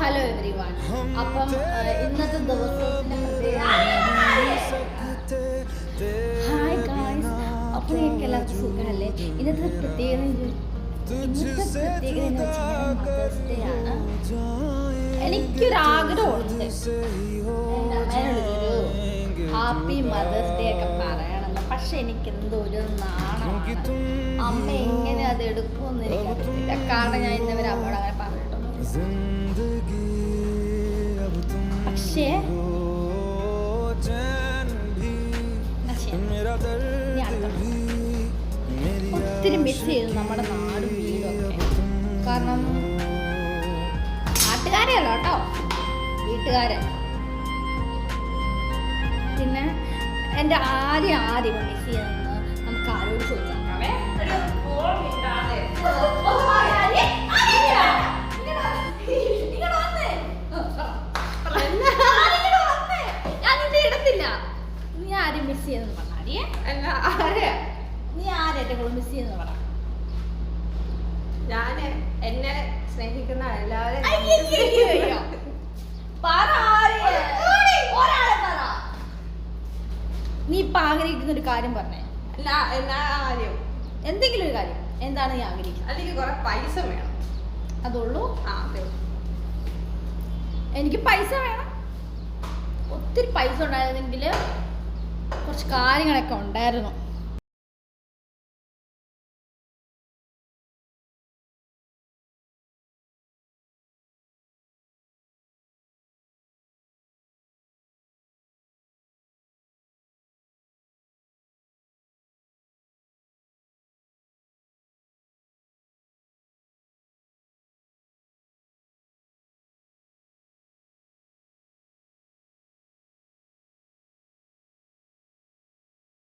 Hello every one. അപ്പം ഇന്നത്തെ ദിവസത്തിൻ്റെ ഹായ് ഗായ്സ്. അപ്പോൾ നിങ്ങൾക്ക് എല്ലാവർക്കും സുഖമല്ലേ? ഇന്നത്തെ പ്രത്യേകത എന്ന് വെച്ചാൽ മദേഴ്സ് ഡേ ആണ്. എനിക്കൊരാഗ്രഹമുണ്ട് എന്നോടൊരു ഹാപ്പി മദേഴ്സ് ഡേ ഒക്കെ പറയണമെന്ന്. പക്ഷെ എനിക്കെന്തോ ഒരു നാണമാണ്. അമ്മ എങ്ങനെ അത് എടുക്കുമെന്ന് എനിക്കറിയില്ല. കാരണം ഞാൻ ഇന്നവരെ അമ്മയോട് അങ്ങനെ പറഞ്ഞിട്ടൊന്നും. പക്ഷേ ഒത്തിരി മിസ് ചെയ്തു നമ്മുടെ നാടും വീടും ഒക്കെ. കാരണം നാട്ടുകാരെ അല്ല കേട്ടോ, വീട്ടുകാരെ. പിന്നെ എൻ്റെ ആദ്യം മിസ് ചെയ്യുന്നത് നമുക്ക് ആരോട് ചോദിച്ചാൽ നീ ആരും മിസ് ചെയ്യുന്നത് പറഞ്ഞാടിയേ. നീ ആരേറ്റങ്ങളും മിസ് ചെയ്യുന്നത് പറ. ഞാന് എന്നെ സ്നേഹിക്കുന്ന എല്ലാവരും നീ ഇപ്പൊ ആഗ്രഹിക്കുന്ന ഒരു കാര്യം പറഞ്ഞേ. ആരും എന്തെങ്കിലും ഒരു കാര്യം. എന്താണ് നീ ആഗ്രഹിക്കുന്നത്? അല്ലെങ്കിൽ കുറെ പൈസ വേണം. അതുള്ളൂ? അതെ. എനിക്ക് പൈസ വേണം. ഒത്തിരി പൈസ ഉണ്ടായിരുന്നെങ്കിൽ കുറച്ച് കാര്യങ്ങളൊക്കെ ഉണ്ടായിരുന്നു.